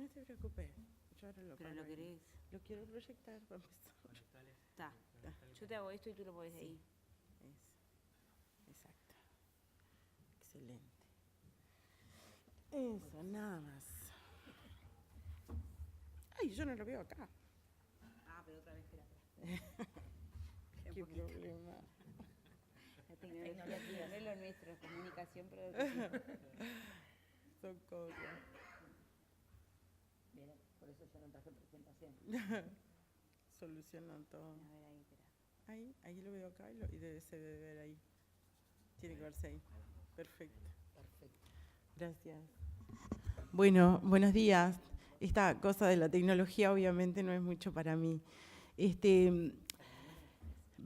No se preocupe, yo ahora lo Pero pongo lo ahí. querés. Lo quiero proyectar, para empezar. Está. Yo te hago esto y tú lo pones Sí. ahí. Exacto. Excelente. Eso, nada más. Ay, yo no lo veo acá. Ah, pero otra vez, espera. Qué problema. La tecnología no es lo nuestro, comunicación, pero... Son cosas. Bien, por eso yo no traje presentación. Solucionan todo. A ver, ahí, espera. Ahí lo veo acá y se debe ver ahí. Tiene que verse ahí. Perfecto. Gracias. Bueno, buenos días. Esta cosa de la tecnología obviamente no es mucho para mí.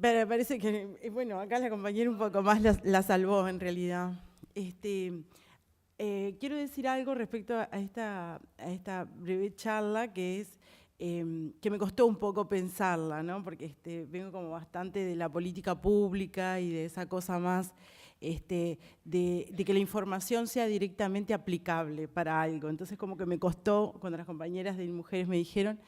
Pero parece que, bueno, acá la compañera un poco más la salvó en realidad. Quiero decir algo respecto a esta breve charla que es que me costó un poco pensarla, ¿no? Porque vengo como bastante de la política pública y de esa cosa más de que la información sea directamente aplicable para algo. Entonces como que me costó, cuando las compañeras de mujeres me dijeron,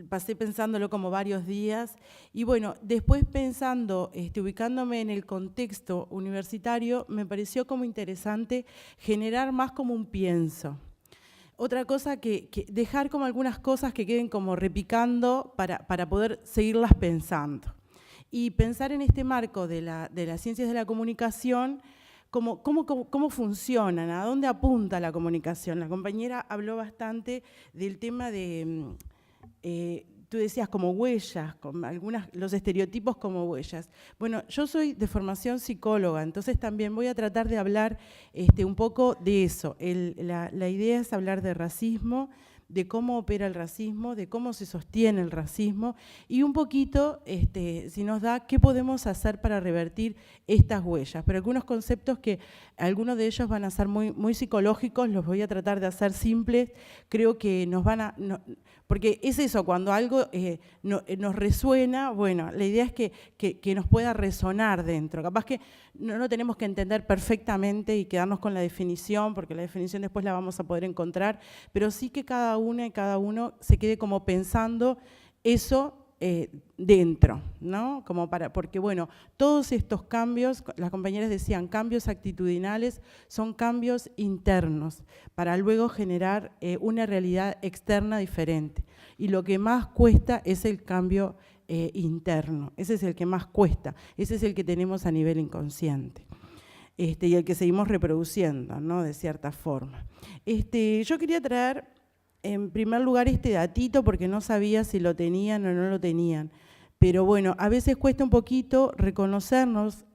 pasé pensándolo como varios días y bueno, después pensando, ubicándome en el contexto universitario, me pareció como interesante generar más como un pienso. Otra cosa que dejar como algunas cosas que queden como repicando para poder seguirlas pensando. Y pensar en este marco de las ciencias de la comunicación, cómo funcionan, a dónde apunta la comunicación. La compañera habló bastante del tema de, tú decías como huellas, con los estereotipos como huellas. Bueno, yo soy de formación psicóloga, entonces también voy a tratar de hablar un poco de eso. La idea es hablar de racismo, de cómo opera el racismo, de cómo se sostiene el racismo y un poquito, si nos da, qué podemos hacer para revertir estas huellas. Pero algunos conceptos que algunos de ellos van a ser muy psicológicos, los voy a tratar de hacer simples, creo que nos van a... porque es eso, cuando algo nos resuena, bueno, la idea es que nos pueda resonar dentro. Capaz que no lo tenemos que entender perfectamente y quedarnos con la definición, porque la definición después la vamos a poder encontrar, pero sí que cada una y cada uno se quede como pensando eso dentro, ¿no? Porque bueno, todos estos cambios, las compañeras decían, cambios actitudinales son cambios internos para luego generar una realidad externa diferente. Y lo que más cuesta es el cambio interno, ese es el que más cuesta, ese es el que tenemos a nivel inconsciente. Y el que seguimos reproduciendo, ¿no? De cierta forma. Yo quería traer en primer lugar este datito porque no sabía si lo tenían o no lo tenían. Pero bueno, a veces cuesta un poquito reconocernos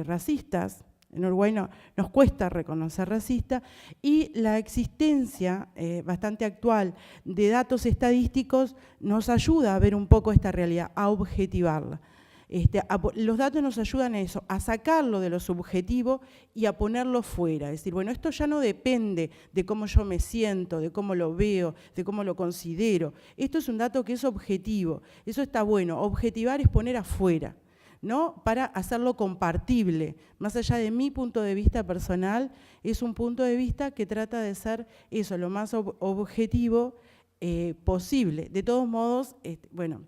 racistas. En Uruguay nos cuesta reconocer racista y la existencia bastante actual de datos estadísticos nos ayuda a ver un poco esta realidad, a objetivarla. Los datos nos ayudan a eso, a sacarlo de lo subjetivo y a ponerlo fuera. Es decir, bueno, esto ya no depende de cómo yo me siento, de cómo lo veo, de cómo lo considero. Esto es un dato que es objetivo. Eso está bueno. Objetivar es poner afuera, ¿no? Para hacerlo compartible. Más allá de mi punto de vista personal, es un punto de vista que trata de ser eso, lo más objetivo posible. De todos modos, bueno,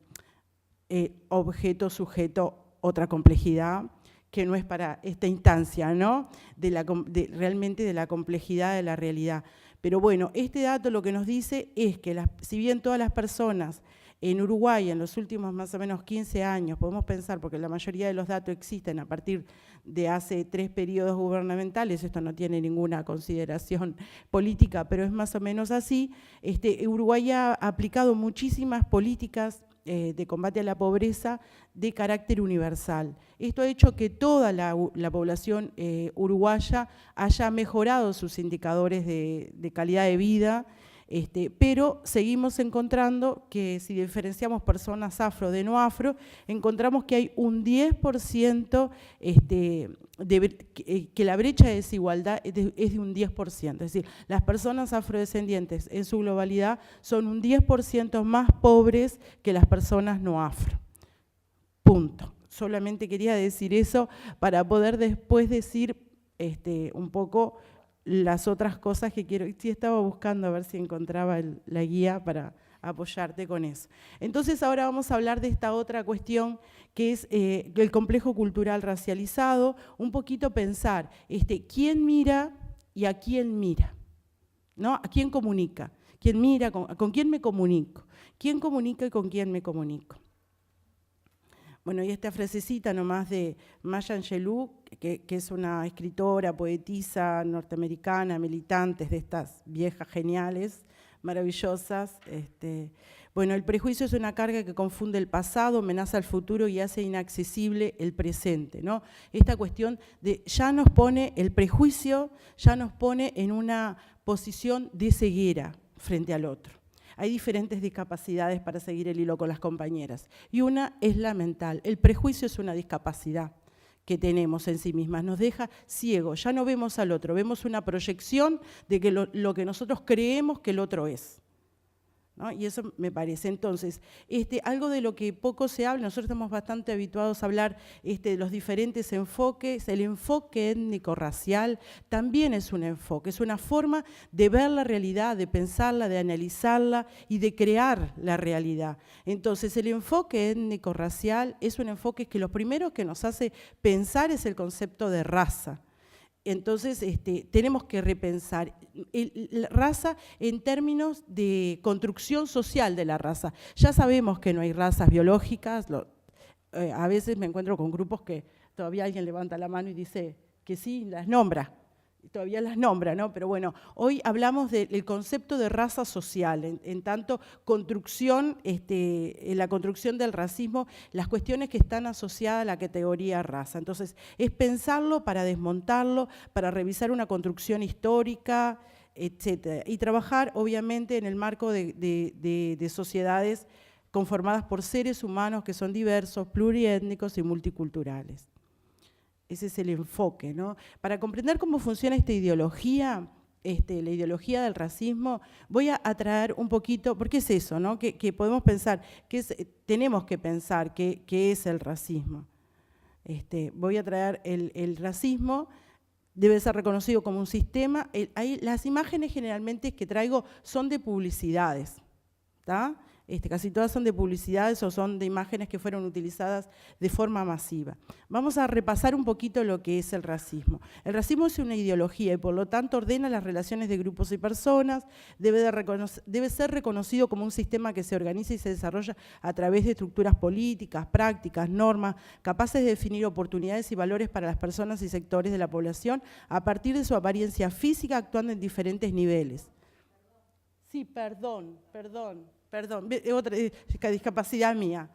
objeto, sujeto, otra complejidad que no es para esta instancia, ¿no? Realmente de la complejidad de la realidad. Pero bueno, este dato lo que nos dice es que si bien todas las personas en Uruguay en los últimos más o menos 15 años, podemos pensar, porque la mayoría de los datos existen a partir de hace 3 periodos gubernamentales, esto no tiene ninguna consideración política, pero es más o menos así, Uruguay ha aplicado muchísimas políticas de combate a la pobreza de carácter universal. Esto ha hecho que toda la población uruguaya haya mejorado sus indicadores de calidad de vida, pero seguimos encontrando que si diferenciamos personas afro de no afro, encontramos que hay un 10% que la brecha de desigualdad es de un 10%. Es decir, las personas afrodescendientes en su globalidad son un 10% más pobres que las personas no afro. Punto. Solamente quería decir eso para poder después decir un poco las otras cosas que quiero. Sí, estaba buscando a ver si encontraba la guía para apoyarte con eso. Entonces ahora vamos a hablar de esta otra cuestión que es el complejo cultural racializado, un poquito pensar quién mira y a quién mira, ¿no? ¿A quién comunica? ¿Quién mira? ¿Con quién me comunico? ¿Quién comunica y con quién me comunico? Bueno, y esta frasecita nomás de Maya Angelou, que es una escritora, poetisa norteamericana, militantes de estas viejas geniales, maravillosas. Bueno, el prejuicio es una carga que confunde el pasado, amenaza el futuro y hace inaccesible el presente, ¿no? Esta cuestión de ya nos pone el prejuicio, ya nos pone en una posición de ceguera frente al otro. Hay diferentes discapacidades para seguir el hilo con las compañeras. Y una es la mental. El prejuicio es una discapacidad que tenemos en sí mismas. Nos deja ciegos, ya no vemos al otro, vemos una proyección de que lo que nosotros creemos que el otro es, ¿no? Y eso me parece. Entonces, algo de lo que poco se habla, nosotros estamos bastante habituados a hablar de los diferentes enfoques. El enfoque étnico-racial también es un enfoque, es una forma de ver la realidad, de pensarla, de analizarla y de crear la realidad. Entonces, el enfoque étnico-racial es un enfoque que lo primero que nos hace pensar es el concepto de raza. Entonces, tenemos que repensar la raza en términos de construcción social de la raza. Ya sabemos que no hay razas biológicas. A veces me encuentro con grupos que todavía alguien levanta la mano y dice que sí, las nombra. Todavía las nombra, ¿no? Pero bueno, hoy hablamos del concepto de raza social, en tanto construcción, en la construcción del racismo, las cuestiones que están asociadas a la categoría raza. Entonces, es pensarlo para desmontarlo, para revisar una construcción histórica, etcétera. Y trabajar, obviamente, en el marco de sociedades conformadas por seres humanos que son diversos, pluriétnicos y multiculturales. Ese es el enfoque, ¿no? Para comprender cómo funciona esta ideología, la ideología del racismo, voy a traer un poquito, porque es eso, ¿no? Que podemos pensar, tenemos que pensar qué es el racismo. Voy a traer el racismo, debe ser reconocido como un sistema. Las imágenes generalmente que traigo son de publicidades, ¿está? Casi todas son de publicidades o son de imágenes que fueron utilizadas de forma masiva. Vamos a repasar un poquito lo que es el racismo. El racismo es una ideología y por lo tanto ordena las relaciones de grupos y personas, debe ser reconocido como un sistema que se organiza y se desarrolla a través de estructuras políticas, prácticas, normas, capaces de definir oportunidades y valores para las personas y sectores de la población a partir de su apariencia física, actuando en diferentes niveles. Sí, perdón. Otra discapacidad mía.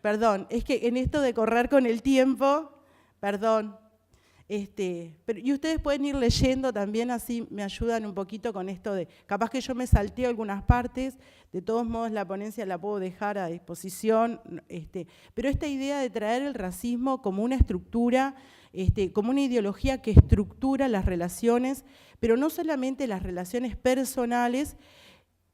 Perdón, es que en esto de correr con el tiempo, perdón. Y ustedes pueden ir leyendo también, así me ayudan un poquito con esto de, capaz que yo me salteo algunas partes, de todos modos la ponencia la puedo dejar a disposición, pero esta idea de traer el racismo como una estructura, como una ideología que estructura las relaciones, pero no solamente las relaciones personales,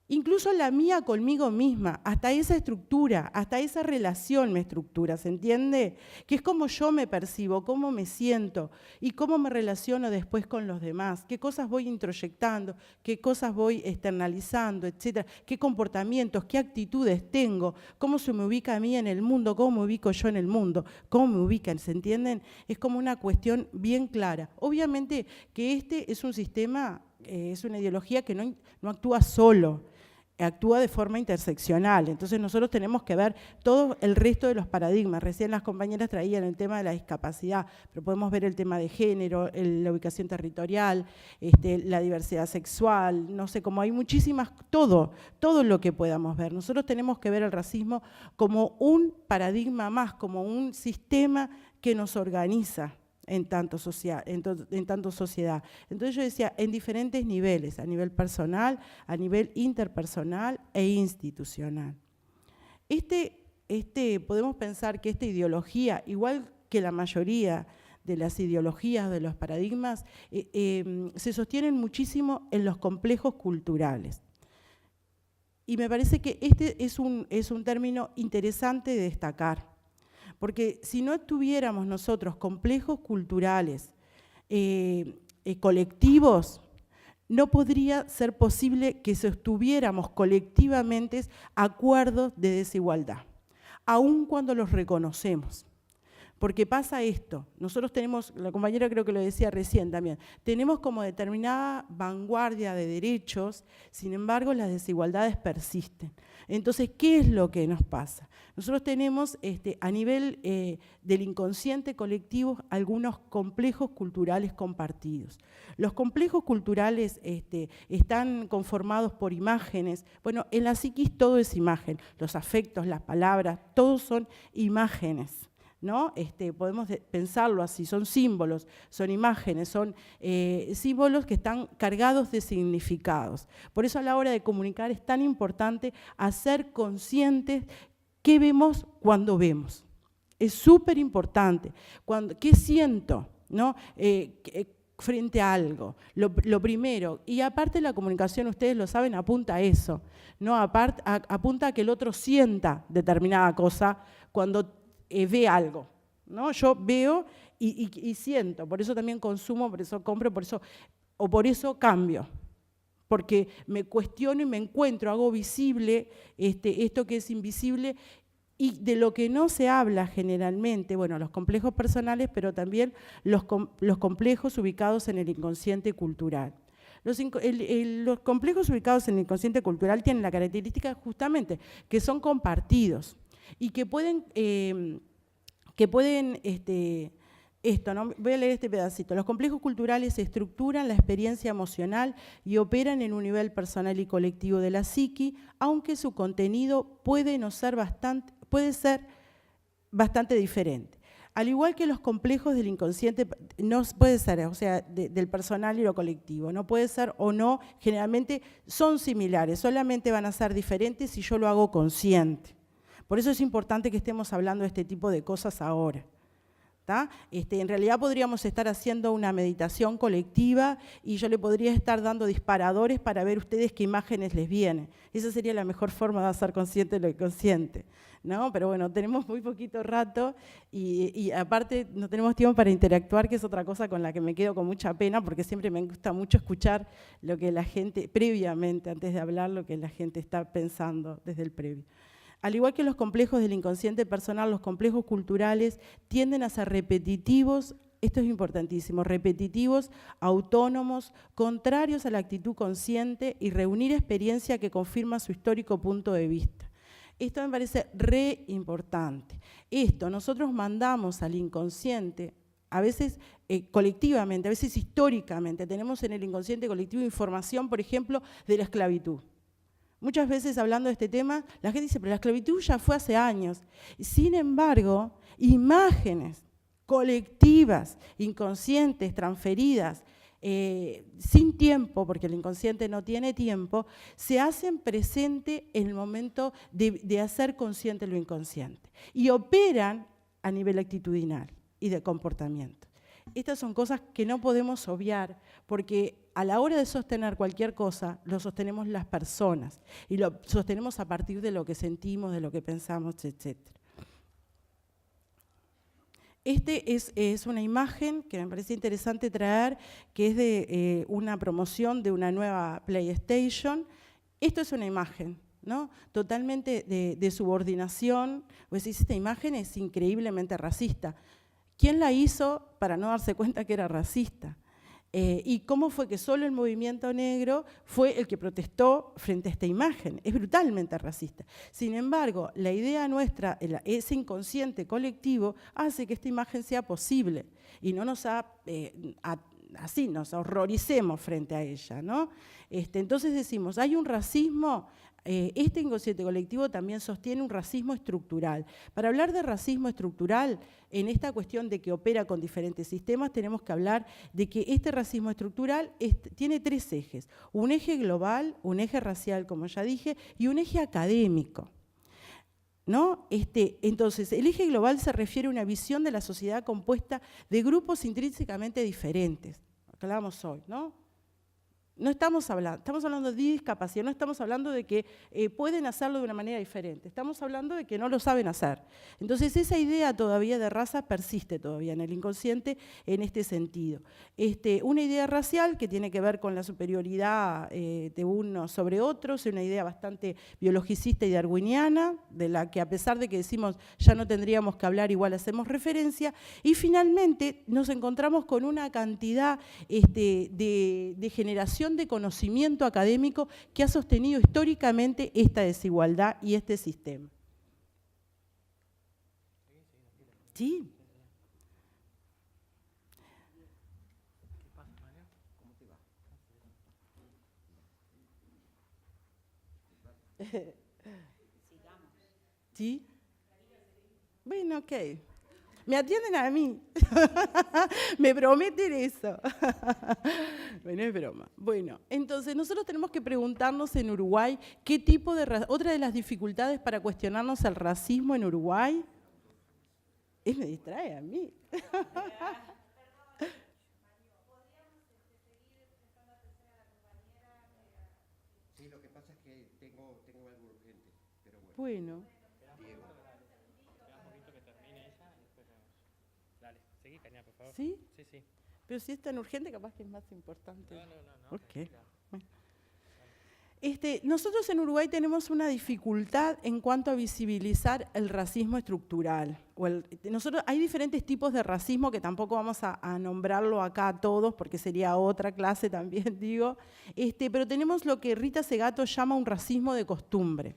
incluso la mía conmigo misma, hasta esa estructura, hasta esa relación me estructura, ¿se entiende? Que es como yo me percibo, cómo me siento y cómo me relaciono después con los demás, qué cosas voy introyectando, qué cosas voy externalizando, etcétera, qué comportamientos, qué actitudes tengo, cómo se me ubica a mí en el mundo, cómo me ubico yo en el mundo, cómo me ubican, ¿se entienden? Es como una cuestión bien clara. Obviamente que es un sistema, es una ideología que no actúa solo, actúa de forma interseccional. Entonces nosotros tenemos que ver todo el resto de los paradigmas. Recién las compañeras traían el tema de la discapacidad, pero podemos ver el tema de género, la ubicación territorial, la diversidad sexual, no sé, como hay muchísimas, todo lo que podamos ver. Nosotros tenemos que ver el racismo como un paradigma más, como un sistema que nos organiza en tanto sociedad. Entonces yo decía, en diferentes niveles, a nivel personal, a nivel interpersonal e institucional. Podemos pensar que esta ideología, igual que la mayoría de las ideologías, de los paradigmas, se sostienen muchísimo en los complejos culturales. Y me parece que es un término interesante de destacar. Porque si no tuviéramos nosotros complejos culturales colectivos, no podría ser posible que sostuviéramos colectivamente acuerdos de desigualdad, aun cuando los reconocemos. Porque pasa esto, nosotros tenemos, la compañera creo que lo decía recién también, tenemos como determinada vanguardia de derechos, sin embargo las desigualdades persisten. Entonces, ¿qué es lo que nos pasa? Nosotros tenemos a nivel del inconsciente colectivo algunos complejos culturales compartidos. Los complejos culturales están conformados por imágenes. Bueno, en la psiquis todo es imagen, los afectos, las palabras, todos son imágenes. ¿No? Podemos pensarlo así, son símbolos, son imágenes, son símbolos que están cargados de significados. Por eso a la hora de comunicar es tan importante hacer conscientes qué vemos cuando vemos. Es súper importante. ¿Qué siento? ¿No? Frente a algo, lo primero. Y aparte la comunicación, ustedes lo saben, apunta a eso, ¿no? Apunta a que el otro sienta determinada cosa cuando ve algo, ¿no? Yo veo y siento, por eso también consumo, por eso compro, por eso cambio, porque me cuestiono y me encuentro, hago visible esto que es invisible y de lo que no se habla generalmente, bueno, los complejos personales, pero también los complejos ubicados en el inconsciente cultural. Los complejos ubicados en el inconsciente cultural tienen la característica justamente que son compartidos y que pueden ¿no? Voy a leer este pedacito. Los complejos culturales estructuran la experiencia emocional y operan en un nivel personal y colectivo de la psiqui, aunque su contenido puede ser bastante diferente. Al igual que los complejos del inconsciente, no puede ser, o sea, del personal y lo colectivo, no puede ser o no, generalmente son similares, solamente van a ser diferentes si yo lo hago consciente. Por eso es importante que estemos hablando de este tipo de cosas ahora. En realidad podríamos estar haciendo una meditación colectiva y yo le podría estar dando disparadores para ver ustedes qué imágenes les vienen. Esa sería la mejor forma de hacer consciente lo inconsciente, ¿no? Pero bueno, tenemos muy poquito rato y aparte no tenemos tiempo para interactuar, que es otra cosa con la que me quedo con mucha pena, porque siempre me gusta mucho escuchar lo que la gente, previamente, antes de hablar, lo que la gente está pensando desde el previo. Al igual que los complejos del inconsciente personal, los complejos culturales tienden a ser repetitivos, esto es importantísimo, repetitivos, autónomos, contrarios a la actitud consciente y reunir experiencia que confirma su histórico punto de vista. Esto me parece re importante. Nosotros mandamos al inconsciente, a veces colectivamente, a veces históricamente, tenemos en el inconsciente colectivo información, por ejemplo, de la esclavitud. Muchas veces hablando de este tema, la gente dice, pero la esclavitud ya fue hace años. Sin embargo, imágenes colectivas, inconscientes, transferidas, sin tiempo, porque el inconsciente no tiene tiempo, se hacen presente en el momento de hacer consciente lo inconsciente y operan a nivel actitudinal y de comportamiento. Estas son cosas que no podemos obviar porque a la hora de sostener cualquier cosa, lo sostenemos las personas y lo sostenemos a partir de lo que sentimos, de lo que pensamos, etc. Es una imagen que me parece interesante traer, que es de una promoción de una nueva PlayStation. Esto es una imagen, ¿no? Totalmente de subordinación. Pues esta imagen es increíblemente racista. ¿Quién la hizo para no darse cuenta que era racista? ¿Y cómo fue que solo el movimiento negro fue el que protestó frente a esta imagen? Es brutalmente racista. Sin embargo, la idea nuestra, ese inconsciente colectivo, hace que esta imagen sea posible y no nos así nos horroricemos frente a ella, ¿no? Entonces decimos, hay un racismo. Este inconsciente colectivo también sostiene un racismo estructural. Para hablar de racismo estructural, en esta cuestión de que opera con diferentes sistemas, tenemos que hablar de que este racismo estructural tiene tres ejes. Un eje global, un eje racial, como ya dije, y un eje académico, ¿no? Entonces, el eje global se refiere a una visión de la sociedad compuesta de grupos intrínsecamente diferentes, lo que hablábamos hoy, ¿no? No estamos hablando de discapacidad, no estamos hablando de que pueden hacerlo de una manera diferente, estamos hablando de que no lo saben hacer. Entonces esa idea todavía de raza persiste todavía en el inconsciente en este sentido. Una idea racial que tiene que ver con la superioridad de unos sobre otros, una idea bastante biologicista y darwiniana, de la que a pesar de que decimos ya no tendríamos que hablar, igual hacemos referencia, y finalmente nos encontramos con una cantidad de generación de conocimiento académico que ha sostenido históricamente esta desigualdad y este sistema. ¿Sí? ¿Sí? Bueno, ok. Me atienden a mí. Me prometen eso. Bueno, es broma. Bueno, entonces nosotros tenemos que preguntarnos en Uruguay qué tipo de... Otra de las dificultades para cuestionarnos el racismo en Uruguay es me distrae a mí. Sí, lo que pasa es que tengo algo urgente, pero bueno. Bueno. Dale, seguí, Karina, por favor. ¿Sí? Sí, sí. Pero si es tan urgente, capaz que es más importante. No. Ok. Bueno. Nosotros en Uruguay tenemos una dificultad en cuanto a visibilizar el racismo estructural. Hay diferentes tipos de racismo que tampoco vamos a nombrarlo acá a todos porque sería otra clase también, digo. Pero tenemos lo que Rita Segato llama un racismo de costumbre.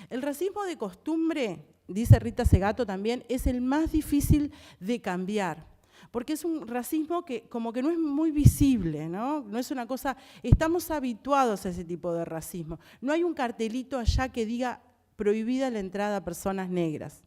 El racismo de costumbre, dice Rita Segato también, es el más difícil de cambiar. Porque es un racismo que como que no es muy visible, ¿no? No es una cosa, estamos habituados a ese tipo de racismo. No hay un cartelito allá que diga prohibida la entrada a personas negras,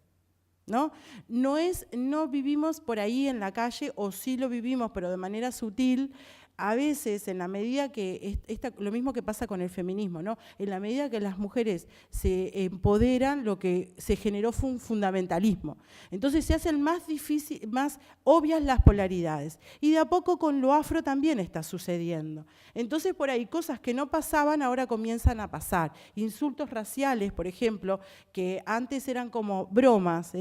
¿no? No vivimos por ahí en la calle, o sí lo vivimos, pero de manera sutil. A veces, en la medida que, lo mismo que pasa con el feminismo, ¿no? En la medida que las mujeres se empoderan, lo que se generó fue un fundamentalismo. Entonces se hacen más obvias las polaridades. Y de a poco con lo afro también está sucediendo. Entonces por ahí cosas que no pasaban ahora comienzan a pasar. Insultos raciales, por ejemplo, que antes eran como bromas,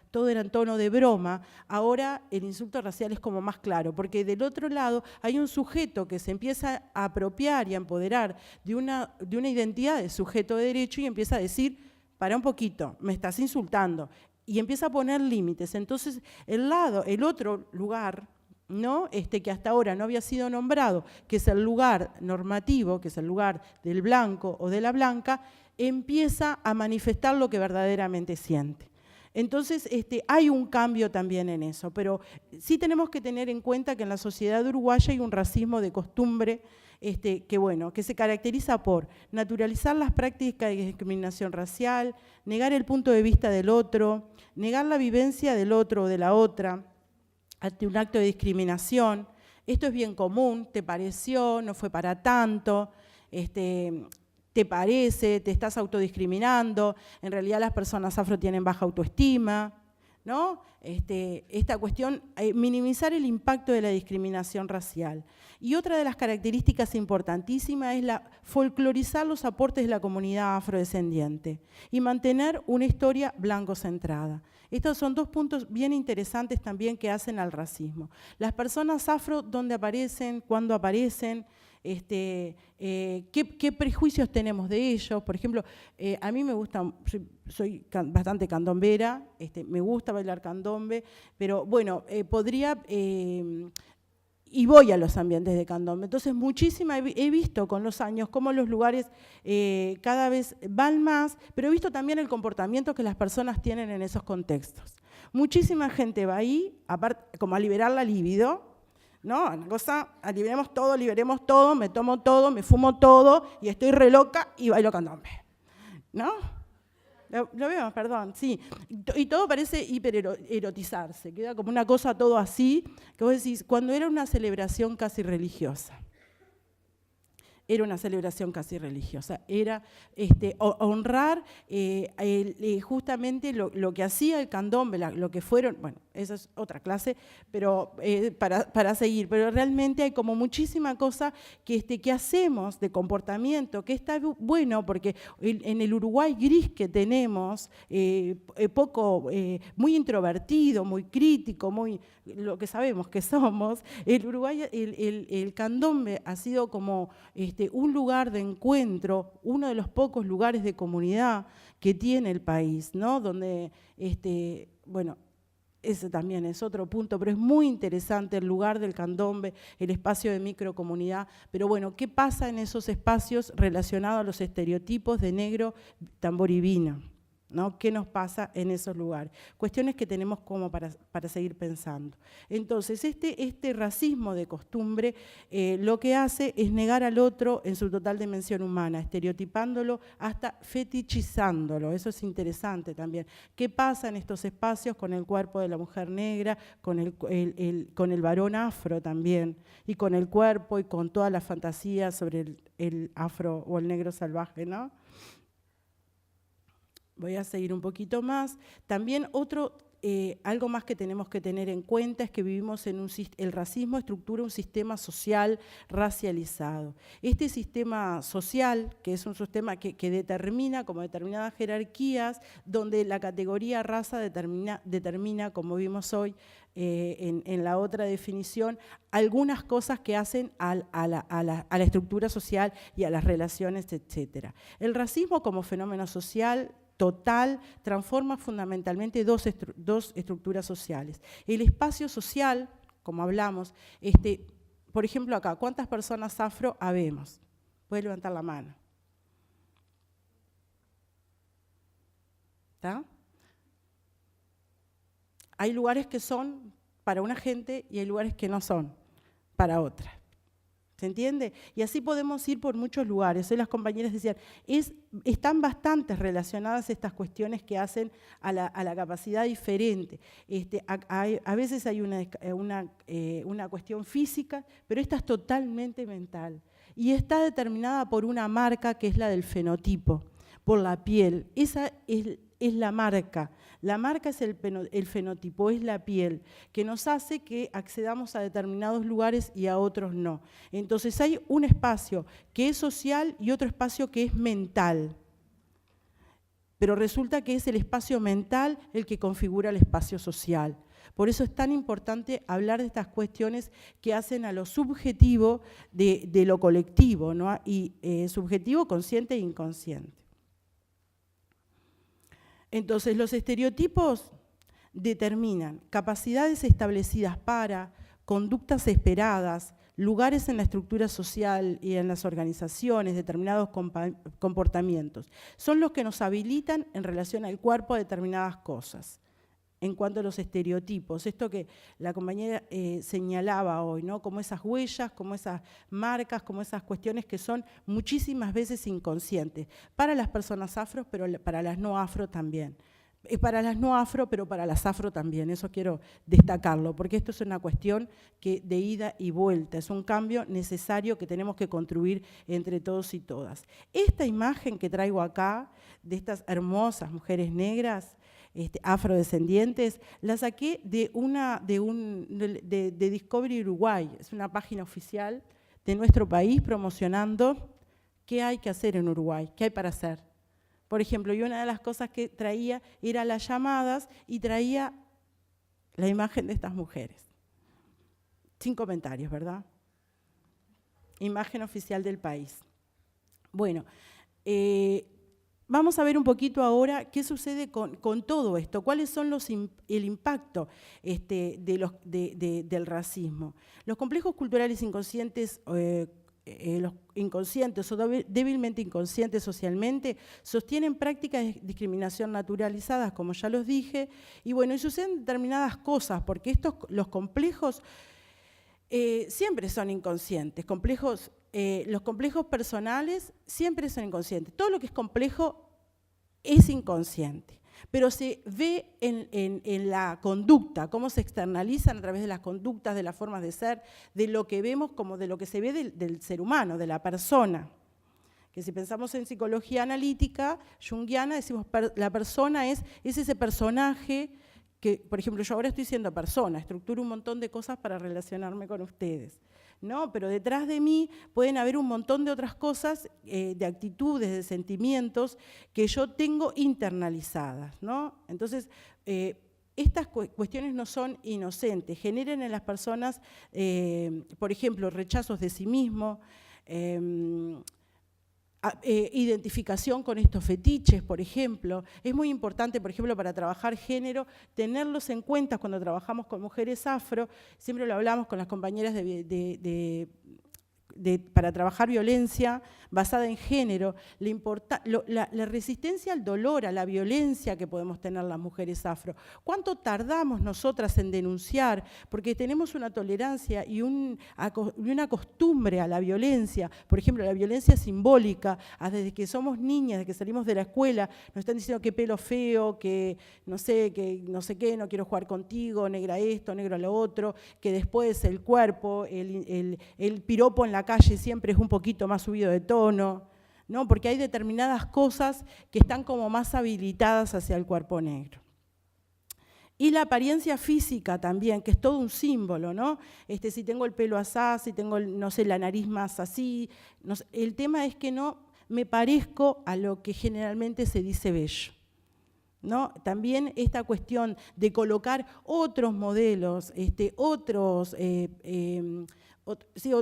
todo era en tono de broma, ahora el insulto racial es como más claro, porque del otro lado hay un sujeto que se empieza a apropiar y a empoderar de una identidad de sujeto de derecho y empieza a decir, para un poquito, me estás insultando, y empieza a poner límites. Entonces el otro lugar, ¿no? Que hasta ahora no había sido nombrado, que es el lugar normativo, que es el lugar del blanco o de la blanca, empieza a manifestar lo que verdaderamente siente. Entonces, hay un cambio también en eso, pero sí tenemos que tener en cuenta que en la sociedad uruguaya hay un racismo de costumbre que se caracteriza por naturalizar las prácticas de discriminación racial, negar el punto de vista del otro, negar la vivencia del otro o de la otra ante un acto de discriminación. Esto es bien común, te pareció, no fue para tanto, te parece, te estás autodiscriminando, en realidad las personas afro tienen baja autoestima, ¿no? Esta cuestión, minimizar el impacto de la discriminación racial. Y otra de las características importantísimas es folclorizar los aportes de la comunidad afrodescendiente y mantener una historia blanco-centrada. Estos son dos puntos bien interesantes también que hacen al racismo. Las personas afro, ¿dónde aparecen? ¿Cuándo aparecen? ¿Qué prejuicios tenemos de ellos? Por ejemplo, a mí me gusta, soy bastante candombera, me gusta bailar candombe, pero bueno, y voy a los ambientes de candombe. Entonces, he visto con los años cómo los lugares cada vez van más, pero he visto también el comportamiento que las personas tienen en esos contextos. Muchísima gente va ahí, aparte, como a liberar la libido, ¿no? Una cosa, liberemos todo, me tomo todo, me fumo todo y estoy re loca y bailo candombe, ¿no? Lo vemos, perdón, sí. Y todo parece hipererotizarse, queda como una cosa todo así, que vos decís, cuando era una celebración casi religiosa. Era una celebración casi religiosa, era honrar justamente lo que hacía el candombe, lo que fueron, bueno, esa es otra clase, pero para seguir. Pero realmente hay como muchísima cosa que hacemos de comportamiento, que está bueno, porque en el Uruguay gris que tenemos, muy introvertido, muy crítico, muy lo que sabemos que somos, el Uruguay, el candombe ha sido como un lugar de encuentro, uno de los pocos lugares de comunidad que tiene el país, ¿no? Donde, bueno, ese también es otro punto, pero es muy interesante el lugar del candombe, el espacio de microcomunidad. Pero bueno, ¿qué pasa en esos espacios relacionados a los estereotipos de negro, tambor y vina? ¿No? ¿Qué nos pasa en esos lugares? Cuestiones que tenemos como para seguir pensando. Entonces, este racismo de costumbre lo que hace es negar al otro en su total dimensión humana, estereotipándolo hasta fetichizándolo. Eso es interesante también. ¿Qué pasa en estos espacios con el cuerpo de la mujer negra, con el varón afro también, y con el cuerpo y con toda la fantasía sobre el afro o el negro salvaje, ¿no? Voy a seguir un poquito más. También algo más que tenemos que tener en cuenta es que vivimos el racismo estructura un sistema social racializado. Este sistema social, que es un sistema que determina como determinadas jerarquías, donde la categoría raza determina, como vimos hoy en la otra definición, algunas cosas que hacen a la estructura social y a las relaciones, etc. El racismo como fenómeno social total transforma fundamentalmente dos estructuras sociales. El espacio social, como hablamos, por ejemplo acá, ¿cuántas personas afro habemos? Puede levantar la mano. ¿Está? Hay lugares que son para una gente y hay lugares que no son para otra. ¿Se entiende? Y así podemos ir por muchos lugares. Hoy las compañeras decían, están bastante relacionadas estas cuestiones que hacen a la capacidad diferente. A veces hay una cuestión física, pero esta es totalmente mental. Y está determinada por una marca que es la del fenotipo, por la piel. Esa es la marca. La marca es el fenotipo, es la piel, que nos hace que accedamos a determinados lugares y a otros no. Entonces hay un espacio que es social y otro espacio que es mental. Pero resulta que es el espacio mental el que configura el espacio social. Por eso es tan importante hablar de estas cuestiones que hacen a lo subjetivo de lo colectivo, ¿no? Y subjetivo, consciente e inconsciente. Entonces, los estereotipos determinan capacidades establecidas para, conductas esperadas, lugares en la estructura social y en las organizaciones, determinados comportamientos. Son los que nos habilitan en relación al cuerpo a determinadas cosas. En cuanto a los estereotipos, esto que la compañera señalaba hoy, ¿no? Como esas huellas, como esas marcas, como esas cuestiones que son muchísimas veces inconscientes, para las personas afro, pero para las no afro también. Para las no afro, pero para las afro también, eso quiero destacarlo, porque esto es una cuestión de ida y vuelta, es un cambio necesario que tenemos que construir entre todos y todas. Esta imagen que traigo acá, de estas hermosas mujeres negras, afrodescendientes, la saqué de Discovery Uruguay, es una página oficial de nuestro país promocionando qué hay que hacer en Uruguay, qué hay para hacer. Por ejemplo, yo una de las cosas que traía era las llamadas y traía la imagen de estas mujeres. Sin comentarios, ¿verdad? Imagen oficial del país. Bueno, vamos a ver un poquito ahora qué sucede con todo esto, cuáles son el impacto del racismo. Los complejos culturales inconscientes, los inconscientes o débilmente inconscientes socialmente, sostienen prácticas de discriminación naturalizadas, como ya los dije, y bueno, y suceden determinadas cosas, porque los complejos siempre son inconscientes, los complejos personales siempre son inconscientes. Todo lo que es complejo es inconsciente, pero se ve en la conducta, cómo se externalizan a través de las conductas, de las formas de ser, de lo que vemos como de lo que se ve del ser humano, de la persona. Que si pensamos en psicología analítica, junguiana, decimos la persona es ese personaje que, por ejemplo, yo ahora estoy siendo persona, estructuro un montón de cosas para relacionarme con ustedes, ¿no? Pero detrás de mí pueden haber un montón de otras cosas, de actitudes, de sentimientos que yo tengo internalizadas, ¿no? Entonces, estas cuestiones no son inocentes, generan en las personas, por ejemplo, rechazos de sí mismo, identificación con estos fetiches, por ejemplo. Es muy importante, por ejemplo, para trabajar género, tenerlos en cuenta cuando trabajamos con mujeres afro. Siempre lo hablamos con las compañeras para trabajar violencia basada en género, la resistencia al dolor, a la violencia que podemos tener las mujeres afro. ¿Cuánto tardamos nosotras en denunciar? Porque tenemos una tolerancia y una costumbre a la violencia, por ejemplo, la violencia simbólica, desde que somos niñas, desde que salimos de la escuela, nos están diciendo que pelo feo, que no sé qué, no quiero jugar contigo, negra esto, negro lo otro, que después el cuerpo, el piropo en la calle siempre es un poquito más subido de tono, ¿no? Porque hay determinadas cosas que están como más habilitadas hacia el cuerpo negro. Y la apariencia física también, que es todo un símbolo, ¿no? Si tengo el pelo así, si tengo, no sé, la nariz más así, no sé, el tema es que no me parezco a lo que generalmente se dice bello, ¿no? También esta cuestión de colocar otros modelos,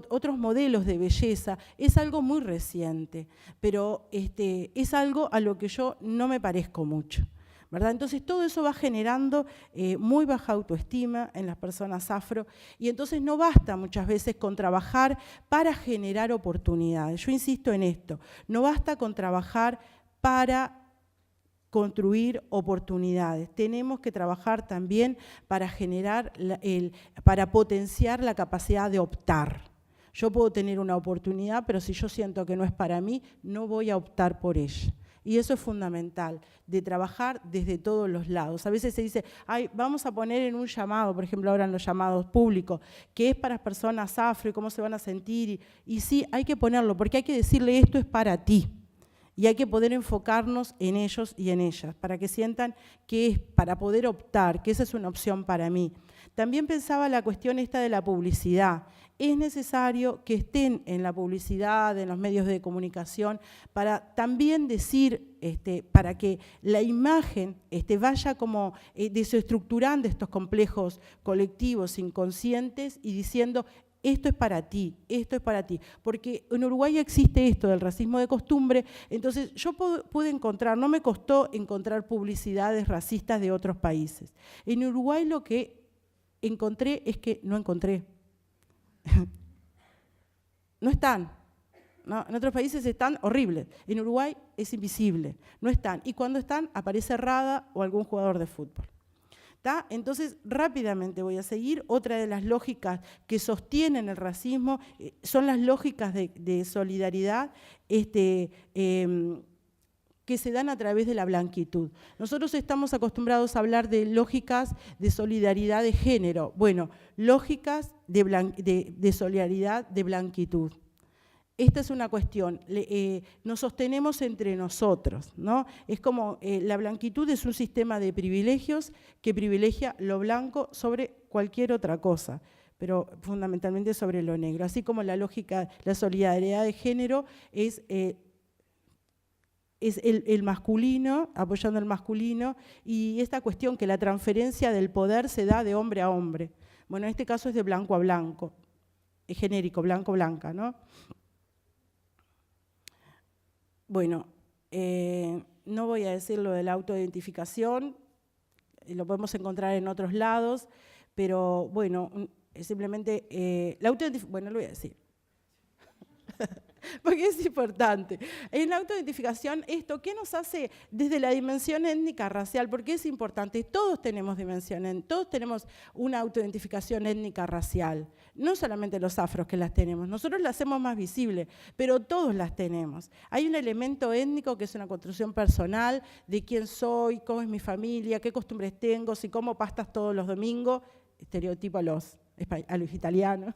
otros modelos de belleza, es algo muy reciente, pero es algo a lo que yo no me parezco mucho, ¿verdad? Entonces todo eso va generando muy baja autoestima en las personas afro, y entonces no basta muchas veces con trabajar para generar oportunidades. Yo insisto en esto, no basta con trabajar para construir oportunidades. Tenemos que trabajar también para generar, para potenciar la capacidad de optar. Yo puedo tener una oportunidad, pero si yo siento que no es para mí, no voy a optar por ella. Y eso es fundamental, de trabajar desde todos los lados. A veces se dice, ay, vamos a poner en un llamado, por ejemplo, ahora en los llamados públicos, que es para personas afro y cómo se van a sentir. Y sí, hay que ponerlo, porque hay que decirle esto es para ti. Y hay que poder enfocarnos en ellos y en ellas, para que sientan que es para poder optar, que esa es una opción para mí. También pensaba la cuestión esta de la publicidad. Es necesario que estén en la publicidad, en los medios de comunicación, para también decir, para que la imagen vaya como desestructurando estos complejos colectivos inconscientes y diciendo, esto es para ti, esto es para ti. Porque en Uruguay existe esto del racismo de costumbre, entonces yo pude encontrar, no me costó encontrar publicidades racistas de otros países. En Uruguay lo que encontré es que no encontré. No están. ¿No? En otros países están horribles. En Uruguay es invisible, no están. Y cuando están, aparece Rada o algún jugador de fútbol. ¿Tá? Entonces, rápidamente voy a seguir. Otra de las lógicas que sostienen el racismo son las lógicas de solidaridad que se dan a través de la blanquitud. Nosotros estamos acostumbrados a hablar de lógicas de solidaridad de género. Bueno, lógicas de solidaridad de blanquitud. Esta es una cuestión, nos sostenemos entre nosotros, ¿no? Es como la blanquitud es un sistema de privilegios que privilegia lo blanco sobre cualquier otra cosa, pero fundamentalmente sobre lo negro. Así como la lógica, la solidaridad de género es el masculino, apoyando al masculino, y esta cuestión que la transferencia del poder se da de hombre a hombre. Bueno, en este caso es de blanco a blanco, es genérico, blanco-blanca, ¿no? Bueno, no voy a decir lo de la autoidentificación, lo podemos encontrar en otros lados, pero bueno, simplemente la autoidentificación, bueno, lo voy a decir, porque es importante. En la autoidentificación, esto, ¿qué nos hace desde la dimensión étnica racial? Porque es importante, todos tenemos todos tenemos una autoidentificación étnica racial, no solamente los afros que las tenemos, nosotros las hacemos más visibles, pero todos las tenemos. Hay un elemento étnico que es una construcción personal de quién soy, cómo es mi familia, qué costumbres tengo, si como pastas todos los domingos, estereotipo a los a los italianos,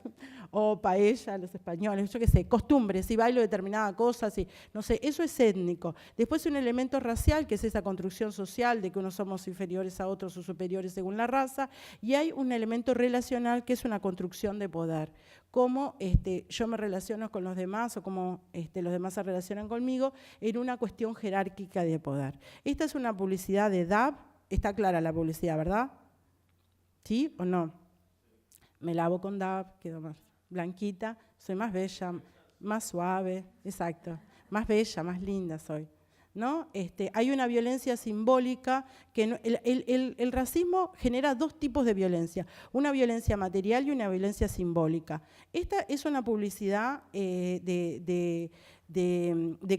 o paella a los españoles, yo qué sé, costumbres, si bailo determinada cosa, si, no sé, eso es étnico. Después un elemento racial, que es esa construcción social de que unos somos inferiores a otros o superiores según la raza, y hay un elemento relacional que es una construcción de poder. Cómo yo me relaciono con los demás o cómo los demás se relacionan conmigo en una cuestión jerárquica de poder. Esta es una publicidad de DAB, está clara la publicidad, ¿verdad? ¿Sí o no? Me lavo con DAB, quedo más blanquita, soy más bella, más suave, exacto, más bella, más linda soy, ¿no? Hay una violencia simbólica que no, el racismo genera dos tipos de violencia, una violencia material y una violencia simbólica. Esta es una publicidad de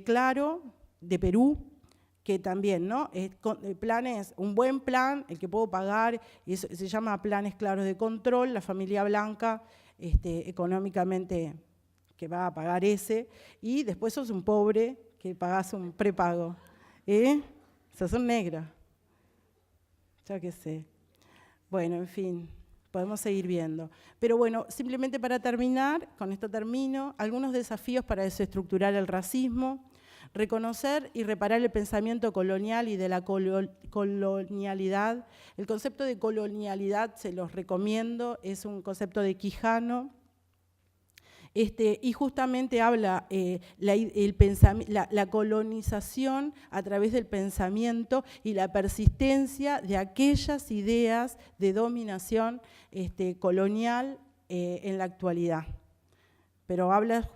Claro, de Perú, que también, ¿no? Planes, un buen plan, el que puedo pagar, y eso, se llama planes claros de control, la familia blanca económicamente que va a pagar ese, y después sos un pobre que pagás un prepago. Sos un negro. Ya que sé. Bueno, en fin, podemos seguir viendo. Pero bueno, simplemente para terminar, con esto termino, algunos desafíos para desestructurar el racismo. Reconocer y reparar el pensamiento colonial y de la colonialidad. El concepto de colonialidad se los recomiendo, es un concepto de Quijano, y justamente habla la colonización a través del pensamiento y la persistencia de aquellas ideas de dominación colonial en la actualidad. Pero habla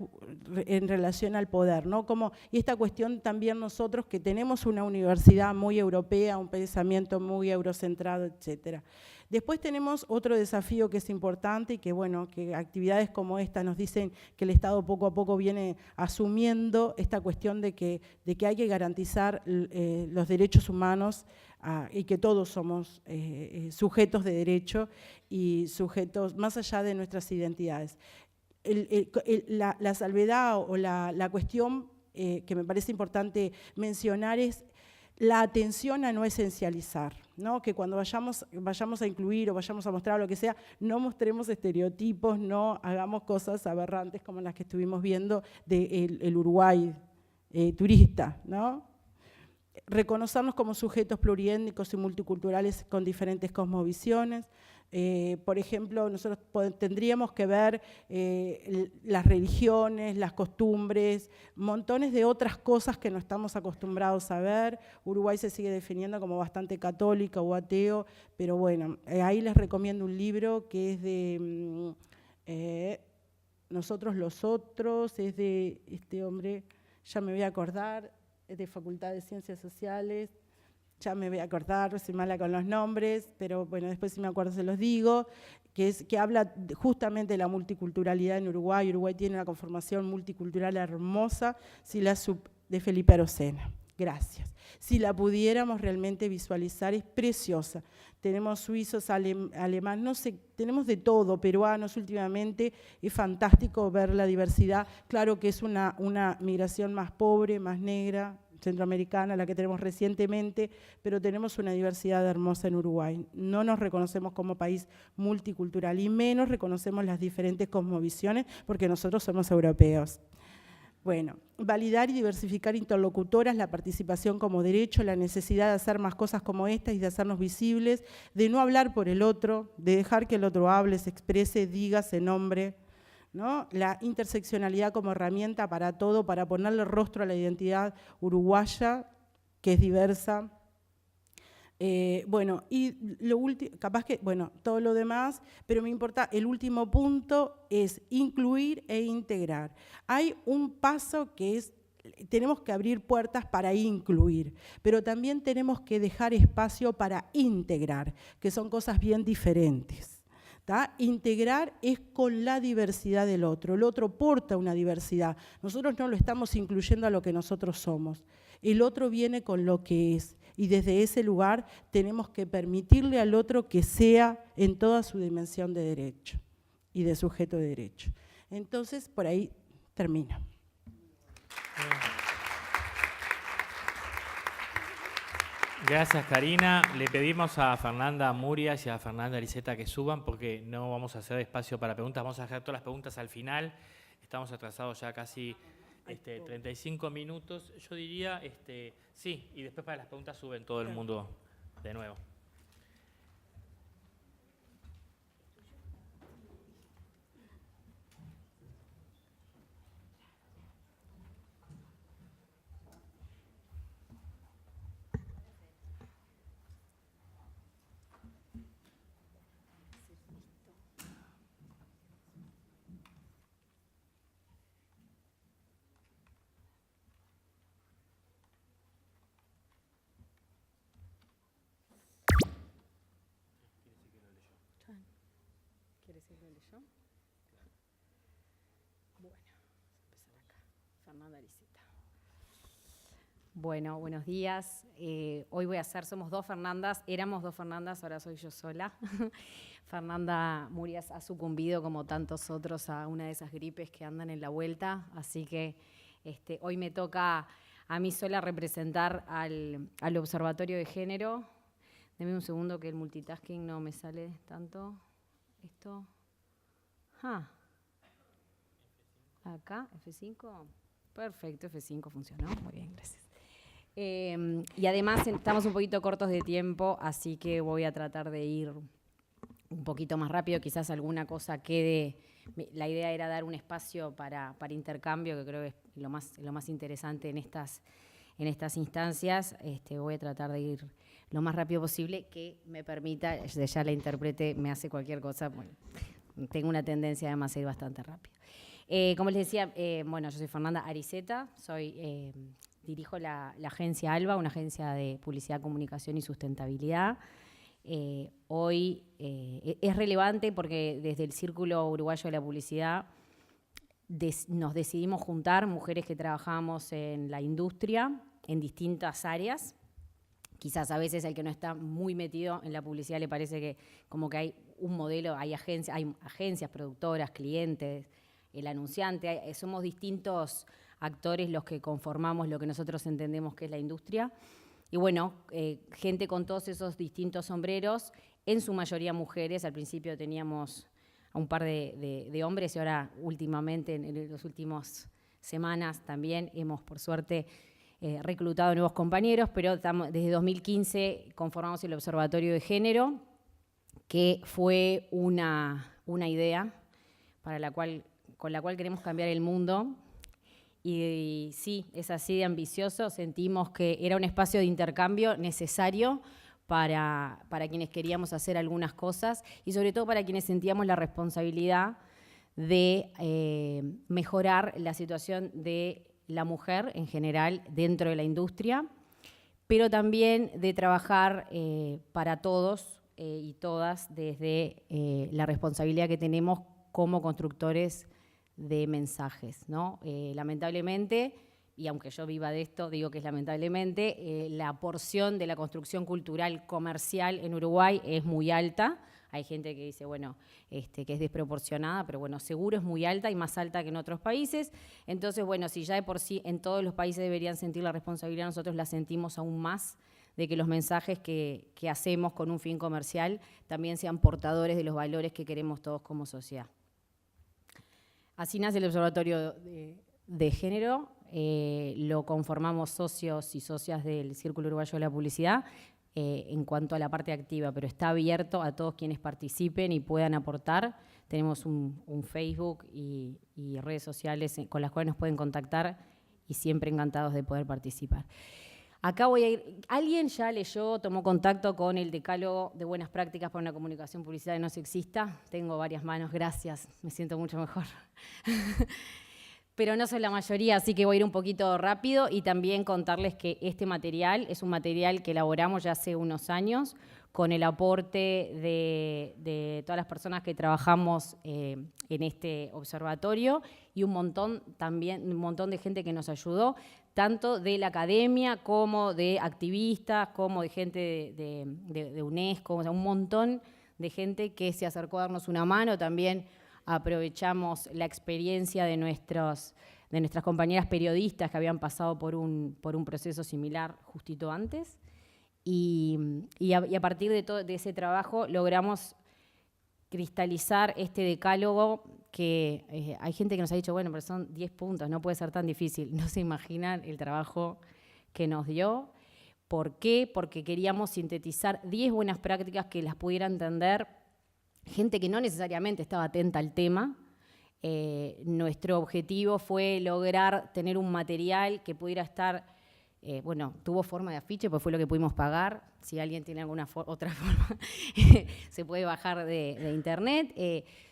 en relación al poder, ¿no? Y esta cuestión también nosotros que tenemos una universidad muy europea, un pensamiento muy eurocentrado, etcétera. Después tenemos otro desafío que es importante y que, bueno, que actividades como esta nos dicen que el Estado poco a poco viene asumiendo esta cuestión de que hay que garantizar los derechos humanos y que todos somos sujetos de derecho y sujetos más allá de nuestras identidades. La salvedad o la cuestión que me parece importante mencionar es la atención a no esencializar, ¿no? Que cuando vayamos a incluir o vayamos a mostrar lo que sea, no mostremos estereotipos, no hagamos cosas aberrantes como las que estuvimos viendo del Uruguay turista, ¿no? Reconocernos como sujetos pluriétnicos y multiculturales con diferentes cosmovisiones. Por ejemplo, nosotros tendríamos que ver las religiones, las costumbres, montones de otras cosas que no estamos acostumbrados a ver. Uruguay se sigue definiendo como bastante católico o ateo, pero bueno, ahí les recomiendo un libro que es de Nosotros los Otros, es de este hombre, ya me voy a acordar, es de Facultad de Ciencias Sociales. Ya me voy a acordar, soy mala con los nombres, pero bueno, después si me acuerdo se los digo, que habla justamente de la multiculturalidad en Uruguay. Uruguay tiene una conformación multicultural hermosa, de Felipe Arocena. Gracias. Si la pudiéramos realmente visualizar, es preciosa. Tenemos suizos, alemanes, no sé, tenemos de todo, peruanos últimamente, es fantástico ver la diversidad. Claro que es una migración más pobre, más negra, centroamericana, la que tenemos recientemente, pero tenemos una diversidad hermosa en Uruguay. No nos reconocemos como país multicultural y menos reconocemos las diferentes cosmovisiones porque nosotros somos europeos. Bueno, validar y diversificar interlocutoras, la participación como derecho, la necesidad de hacer más cosas como estas y de hacernos visibles, de no hablar por el otro, de dejar que el otro hable, se exprese, diga, se nombre, ¿no? La interseccionalidad como herramienta para todo, para ponerle rostro a la identidad uruguaya, que es diversa. Bueno, y lo último, capaz que, bueno, todo lo demás, pero me importa, el último punto es incluir e integrar. Hay un paso que es, tenemos que abrir puertas para incluir, pero también tenemos que dejar espacio para integrar, que son cosas bien diferentes. ¿Tá? Integrar es con la diversidad del otro, el otro porta una diversidad, nosotros no lo estamos incluyendo a lo que nosotros somos, el otro viene con lo que es y desde ese lugar tenemos que permitirle al otro que sea en toda su dimensión de derecho y de sujeto de derecho. Entonces, por ahí termino. Gracias, Karina. Le pedimos a Fernanda Murias y a Fernanda Ariceta que suban porque no vamos a hacer espacio para preguntas. Vamos a dejar todas las preguntas al final. Estamos atrasados ya casi 35 minutos. Yo diría, sí, y después para las preguntas suben todo el mundo de nuevo. ¿Quieres decirlo yo? Bueno, vamos a empezar acá. Fernanda Ariceta. Bueno, buenos días. Hoy voy a hacer, somos dos Fernandas, éramos dos Fernandas, ahora soy yo sola. Fernanda Murias ha sucumbido, como tantos otros, a una de esas gripes que andan en la vuelta, así que hoy me toca a mí sola representar al Observatorio de Género. Deme un segundo que el multitasking no me sale tanto. Esto. Acá, F5. Perfecto, F5 funcionó. Muy bien, gracias. Y además estamos un poquito cortos de tiempo, así que voy a tratar de ir un poquito más rápido. Quizás alguna cosa quede. La idea era dar un espacio para intercambio, que creo que es lo más interesante en estas instancias. Voy a tratar de ir lo más rápido posible, que me permita, ya la intérprete me hace cualquier cosa, bueno, tengo una tendencia además a ir bastante rápido. Como les decía, bueno, yo soy Fernanda Ariceta, dirijo la agencia ALBA, una agencia de publicidad, comunicación y sustentabilidad. Hoy es relevante porque desde el Círculo Uruguayo de la Publicidad nos decidimos juntar mujeres que trabajamos en la industria, en distintas áreas. Quizás a veces al que no está muy metido en la publicidad le parece que como que hay un modelo, hay agencias, productoras, clientes, el anunciante, somos distintos actores los que conformamos lo que nosotros entendemos que es la industria. Y bueno, gente con todos esos distintos sombreros, en su mayoría mujeres. Al principio teníamos a un par de hombres y ahora últimamente, en las últimas semanas también hemos, por suerte, reclutado nuevos compañeros, pero desde 2015 conformamos el Observatorio de Género, que fue una idea con la cual queremos cambiar el mundo. Y sí, es así de ambicioso. Sentimos que era un espacio de intercambio necesario para quienes queríamos hacer algunas cosas y sobre todo para quienes sentíamos la responsabilidad de mejorar la situación de la mujer en general dentro de la industria, pero también de trabajar para todos y todas desde la responsabilidad que tenemos como constructores de mensajes, ¿no? Lamentablemente, y aunque yo viva de esto, digo que es lamentablemente, la porción de la construcción cultural comercial en Uruguay es muy alta. Hay gente que dice, bueno, que es desproporcionada, pero bueno, seguro es muy alta y más alta que en otros países. Entonces, bueno, si ya de por sí en todos los países deberían sentir la responsabilidad, nosotros la sentimos aún más, de que los mensajes que hacemos con un fin comercial también sean portadores de los valores que queremos todos como sociedad. Así nace el Observatorio de Género. Lo conformamos socios y socias del Círculo Uruguayo de la Publicidad en cuanto a la parte activa, pero está abierto a todos quienes participen y puedan aportar. Tenemos un Facebook y redes sociales con las cuales nos pueden contactar y siempre encantados de poder participar. Acá voy a ir. ¿Alguien ya leyó, tomó contacto con el Decálogo de Buenas Prácticas para una Comunicación Publicitaria no sexista? Tengo varias manos, gracias, me siento mucho mejor. Pero no soy la mayoría, así que voy a ir un poquito rápido y también contarles que este material es un material que elaboramos ya hace unos años con el aporte de todas las personas que trabajamos en este observatorio y un montón de gente que nos ayudó, tanto de la academia como de activistas, como de gente de UNESCO, o sea, un montón de gente que se acercó a darnos una mano. También aprovechamos la experiencia de nuestras compañeras periodistas que habían pasado por un proceso similar justito antes. y a partir de ese trabajo logramos cristalizar este decálogo que hay gente que nos ha dicho, bueno, pero son 10 puntos, no puede ser tan difícil. No se imaginan el trabajo que nos dio. ¿Por qué? Porque queríamos sintetizar 10 buenas prácticas que las pudiera entender gente que no necesariamente estaba atenta al tema. Nuestro objetivo fue lograr tener un material que pudiera estar, tuvo forma de afiche, pues fue lo que pudimos pagar. Si alguien tiene alguna otra forma, se puede bajar de internet.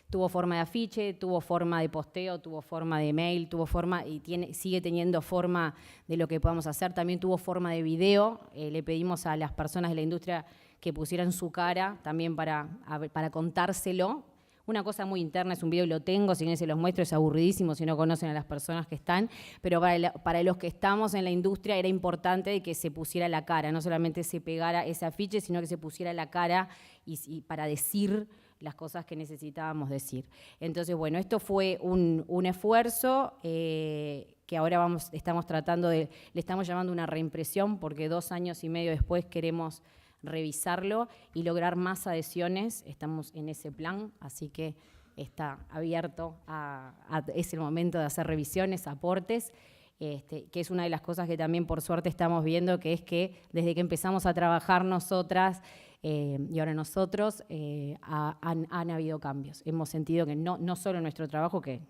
Tuvo forma de afiche, tuvo forma de posteo, tuvo forma de mail, tuvo forma y sigue teniendo forma de lo que podamos hacer. También tuvo forma de video. Le pedimos a las personas de la industria que pusieran su cara también para contárselo. Una cosa muy interna, es un video, lo tengo, si no se los muestro, es aburridísimo si no conocen a las personas que están, pero para los que estamos en la industria era importante que se pusiera la cara, no solamente se pegara ese afiche, sino que se pusiera la cara y para decir las cosas que necesitábamos decir. Entonces, bueno, esto fue un esfuerzo que ahora estamos tratando le estamos llamando una reimpresión, porque 2 años y medio después queremos revisarlo y lograr más adhesiones. Estamos en ese plan, así que está abierto es el momento de hacer revisiones, aportes, que es una de las cosas que también por suerte estamos viendo, que es que desde que empezamos a trabajar nosotras y ahora nosotros, han habido cambios. Hemos sentido que no solo en nuestro trabajo, que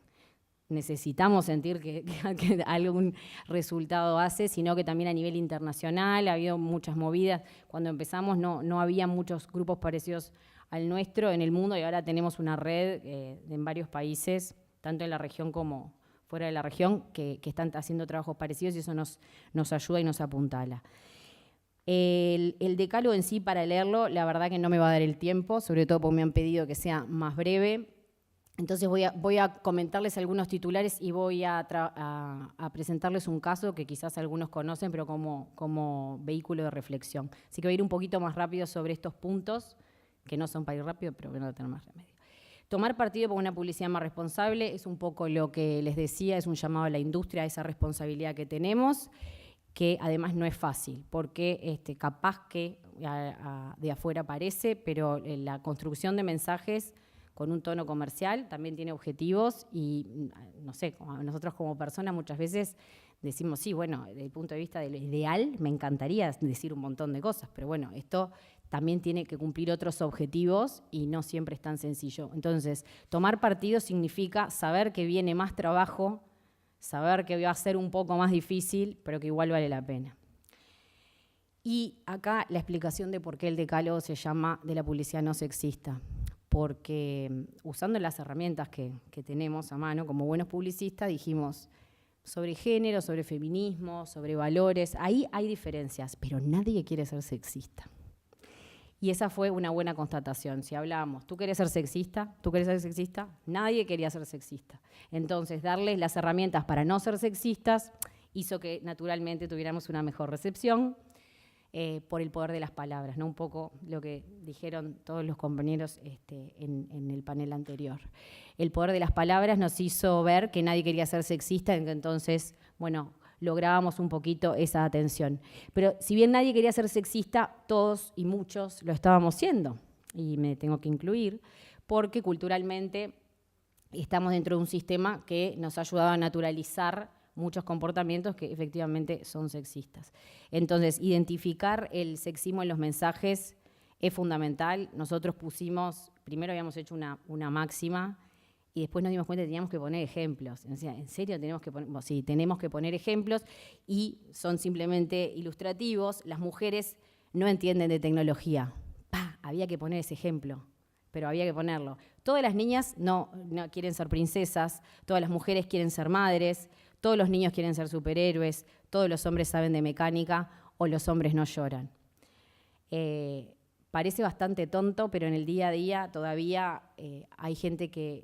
necesitamos sentir que algún resultado hace, sino que también a nivel internacional ha habido muchas movidas. Cuando empezamos no había muchos grupos parecidos al nuestro en el mundo y ahora tenemos una red en varios países, tanto en la región como fuera de la región, que están haciendo trabajos parecidos y eso nos ayuda y nos apuntala. El decálogo en sí, para leerlo, la verdad que no me va a dar el tiempo, sobre todo porque me han pedido que sea más breve. Entonces voy a comentarles algunos titulares y voy a presentarles un caso que quizás algunos conocen, pero como vehículo de reflexión. Así que voy a ir un poquito más rápido sobre estos puntos, que no son para ir rápido, pero bueno, no tener más remedio. Tomar partido por una publicidad más responsable es un poco lo que les decía, es un llamado a la industria, a esa responsabilidad que tenemos, que además no es fácil, porque capaz que de afuera parece, pero la construcción de mensajes con un tono comercial también tiene objetivos y, no sé, nosotros como personas muchas veces decimos, sí, bueno, desde el punto de vista de lo ideal me encantaría decir un montón de cosas, pero bueno, esto también tiene que cumplir otros objetivos y no siempre es tan sencillo. Entonces, tomar partido significa saber que viene más trabajo, saber que va a ser un poco más difícil, pero que igual vale la pena. Y acá la explicación de por qué el decálogo se llama de la publicidad no sexista. Porque usando las herramientas que tenemos a mano como buenos publicistas, dijimos sobre género, sobre feminismo, sobre valores, ahí hay diferencias, pero nadie quiere ser sexista. Y esa fue una buena constatación. Si hablábamos, ¿tú querés ser sexista? ¿Tú querés ser sexista? Nadie quería ser sexista. Entonces, darles las herramientas para no ser sexistas hizo que naturalmente tuviéramos una mejor recepción por el poder de las palabras, ¿no? Un poco lo que dijeron todos los compañeros en el panel anterior. El poder de las palabras nos hizo ver que nadie quería ser sexista, entonces, bueno, lográbamos un poquito esa atención. Pero si bien nadie quería ser sexista, todos y muchos lo estábamos siendo, y me tengo que incluir, porque culturalmente estamos dentro de un sistema que nos ha ayudado a naturalizar muchos comportamientos que efectivamente son sexistas. Entonces, identificar el sexismo en los mensajes es fundamental. Nosotros primero habíamos hecho una máxima, y después nos dimos cuenta que teníamos que poner ejemplos. O sea, ¿en serio tenemos que poner? Bueno, sí, tenemos que poner ejemplos y son simplemente ilustrativos. Las mujeres no entienden de tecnología. Había que poner ese ejemplo, pero había que ponerlo. Todas las niñas no quieren ser princesas, todas las mujeres quieren ser madres, todos los niños quieren ser superhéroes, todos los hombres saben de mecánica o los hombres no lloran. Parece bastante tonto, pero en el día a día todavía hay gente que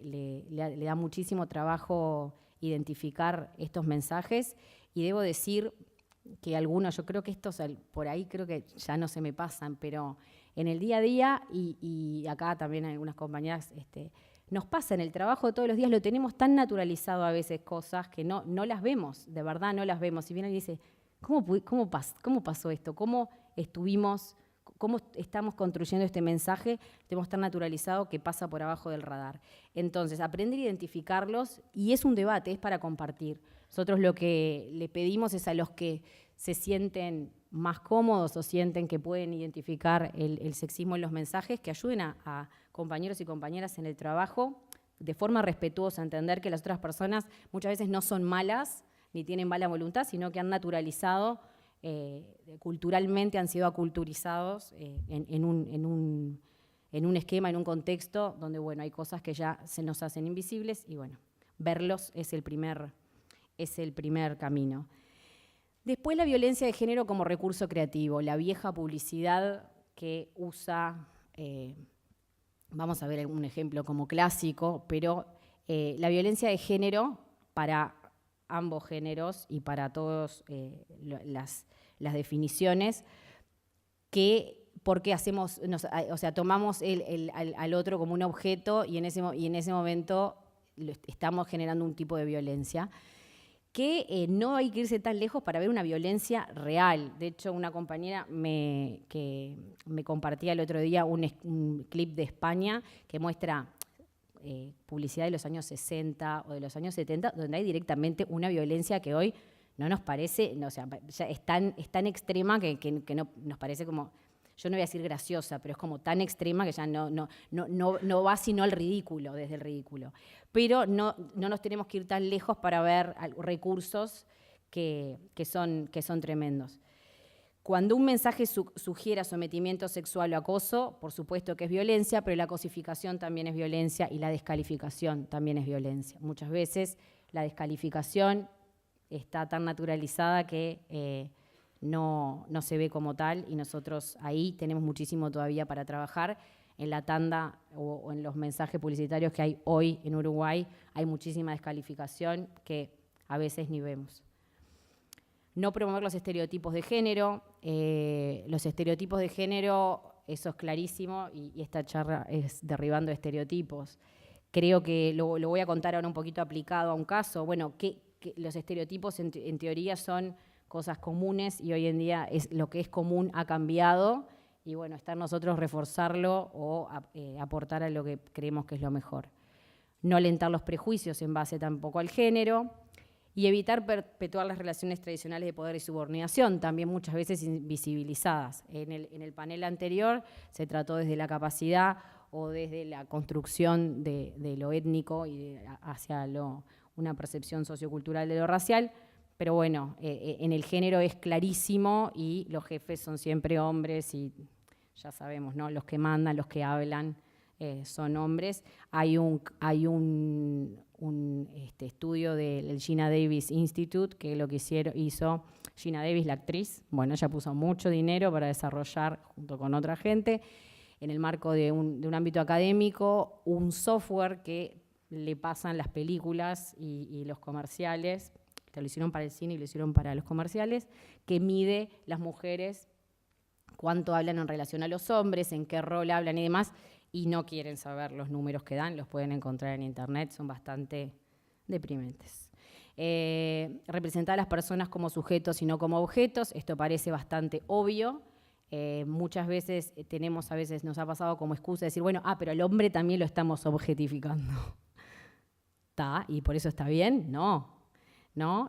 le da muchísimo trabajo identificar estos mensajes y debo decir que algunos, yo creo que estos por ahí creo que ya no se me pasan, pero en el día a día y acá también hay algunas compañeras, nos pasa en el trabajo de todos los días, lo tenemos tan naturalizado a veces cosas que no las vemos, de verdad no las vemos. Si bien alguien dice, ¿Cómo pasó esto? ¿Cómo estamos construyendo este mensaje? Tenemos tan naturalizado que pasa por abajo del radar. Entonces, aprender a identificarlos, y es un debate, es para compartir. Nosotros lo que le pedimos es a los que se sienten más cómodos o sienten que pueden identificar el sexismo en los mensajes, que ayuden a compañeros y compañeras en el trabajo, de forma respetuosa, a entender que las otras personas muchas veces no son malas, ni tienen mala voluntad, sino que han naturalizado, culturalmente han sido aculturizados en un esquema, en un contexto donde, bueno, hay cosas que ya se nos hacen invisibles y, bueno, verlos es el primer camino. Después, la violencia de género como recurso creativo, la vieja publicidad que usa, vamos a ver un ejemplo como clásico, pero la violencia de género para ambos géneros y para todas las definiciones, porque hacemos, tomamos al otro como un objeto y en ese momento estamos generando un tipo de violencia que no hay que irse tan lejos para ver una violencia real. De hecho, una compañera que me compartía el otro día un clip de España que muestra publicidad de los años 60 o de los años 70, donde hay directamente una violencia que hoy no nos parece, ya es tan extrema que no nos parece como, yo no voy a decir graciosa, pero es como tan extrema que ya no va sino al ridículo, desde el ridículo. Pero no nos tenemos que ir tan lejos para ver recursos que son tremendos. Cuando un mensaje sugiera sometimiento sexual o acoso, por supuesto que es violencia, pero la cosificación también es violencia y la descalificación también es violencia. Muchas veces la descalificación está tan naturalizada que no se ve como tal, y nosotros ahí tenemos muchísimo todavía para trabajar. En la tanda o en los mensajes publicitarios que hay hoy en Uruguay hay muchísima descalificación que a veces ni vemos. No promover los estereotipos de género. Los estereotipos de género, eso es clarísimo, y esta charla es derribando estereotipos. Creo que lo voy a contar ahora un poquito aplicado a un caso. Bueno, que los estereotipos en teoría son cosas comunes y hoy en día lo que es común ha cambiado y, bueno, está en nosotros reforzarlo o aportar a lo que creemos que es lo mejor. No alentar los prejuicios en base tampoco al género. Y evitar perpetuar las relaciones tradicionales de poder y subordinación, también muchas veces invisibilizadas. En el panel anterior se trató desde la capacidad o desde la construcción de lo étnico y hacia una percepción sociocultural de lo racial, pero bueno, en el género es clarísimo y los jefes son siempre hombres y ya sabemos, ¿no? Los que mandan, los que hablan son hombres. Hay un estudio del Geena Davis Institute, que lo que hizo Geena Davis, la actriz. Bueno, ella puso mucho dinero para desarrollar, junto con otra gente, en el marco de un ámbito académico, un software que le pasan las películas y los comerciales, lo hicieron para el cine y lo hicieron para los comerciales, que mide las mujeres, cuánto hablan en relación a los hombres, en qué rol hablan y demás, y no quieren saber los números que dan, los pueden encontrar en internet, son bastante deprimentes. Representar a las personas como sujetos y no como objetos, esto parece bastante obvio. Muchas veces nos ha pasado como excusa decir, bueno, pero al hombre también lo estamos objetificando. ¿Está? ¿Y por eso está bien? No.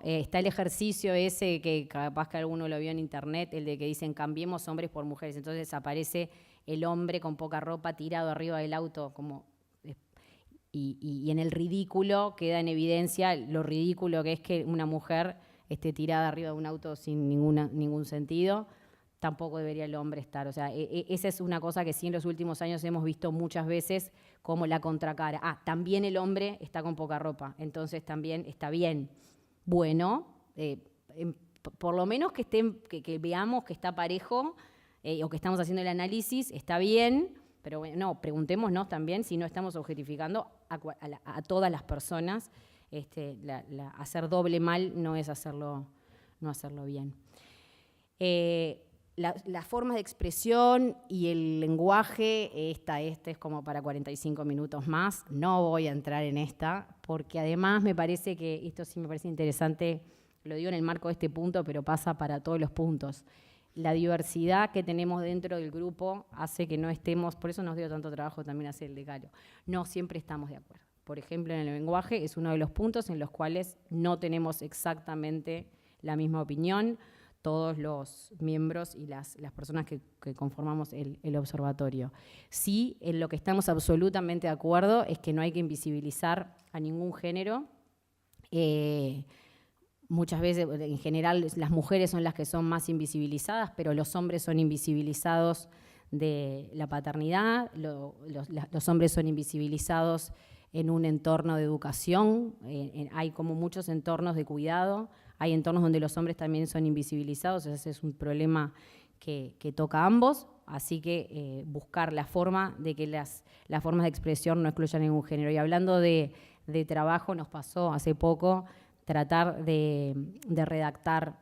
Está el ejercicio ese que capaz que alguno lo vio en internet, el de que dicen cambiemos hombres por mujeres. Entonces aparece el hombre con poca ropa tirado arriba del auto y en el ridículo queda en evidencia lo ridículo que es que una mujer esté tirada arriba de un auto sin ningún sentido. Tampoco debería el hombre estar. O sea, esa es una cosa que sí en los últimos años hemos visto muchas veces como la contracara. También el hombre está con poca ropa, entonces también está bien. Bueno, por lo menos que veamos que está parejo o que estamos haciendo el análisis, está bien, pero bueno, preguntémonos también si no estamos objetificando a todas las personas. Hacer doble mal no es no hacerlo bien. Las formas de expresión y el lenguaje, esta es como para 45 minutos más, no voy a entrar en esta, porque además me parece que, esto sí me parece interesante lo digo en el marco de este punto, pero pasa para todos los puntos. La diversidad que tenemos dentro del grupo hace que no estemos, por eso nos dio tanto trabajo también hacer el decalo, no siempre estamos de acuerdo. Por ejemplo, en el lenguaje es uno de los puntos en los cuales no tenemos exactamente la misma opinión todos los miembros y las personas que conformamos el observatorio. Sí, en lo que estamos absolutamente de acuerdo es que no hay que invisibilizar a ningún género. Muchas veces, en general, las mujeres son las que son más invisibilizadas, pero los hombres son invisibilizados de la paternidad, los hombres son invisibilizados en un entorno de educación, hay como muchos entornos de cuidado, hay entornos donde los hombres también son invisibilizados, ese es un problema que toca a ambos, así que buscar la forma de que las formas de expresión no excluyan ningún género. Y hablando de trabajo, nos pasó hace poco tratar de redactar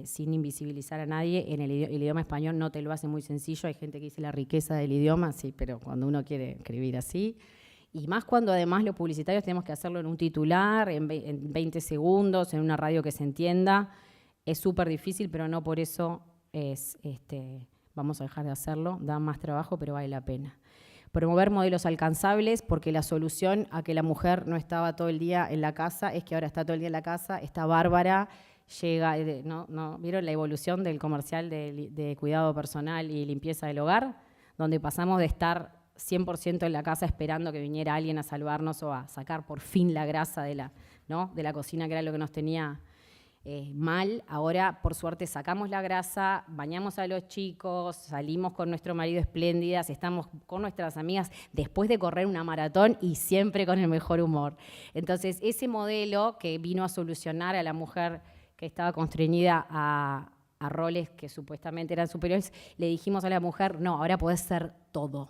sin invisibilizar a nadie. En el idioma español no te lo hace muy sencillo, hay gente que dice la riqueza del idioma, sí, pero cuando uno quiere escribir así, y más cuando además los publicitarios tenemos que hacerlo en un titular, en 20 segundos, en una radio que se entienda, es súper difícil, pero no por eso vamos a dejar de hacerlo, da más trabajo, pero vale la pena. Promover modelos alcanzables, porque la solución a que la mujer no estaba todo el día en la casa es que ahora está todo el día en la casa, está bárbara, llega, ¿no? ¿Vieron la evolución del comercial de cuidado personal y limpieza del hogar? Donde pasamos de estar 100% en la casa esperando que viniera alguien a salvarnos o a sacar por fin la grasa de la cocina, que era lo que nos tenía mal. Ahora, por suerte, sacamos la grasa, bañamos a los chicos, salimos con nuestro marido espléndidas, estamos con nuestras amigas después de correr una maratón y siempre con el mejor humor. Entonces, ese modelo que vino a solucionar a la mujer que estaba constreñida a roles que supuestamente eran superiores, le dijimos a la mujer, no, ahora podés ser todo.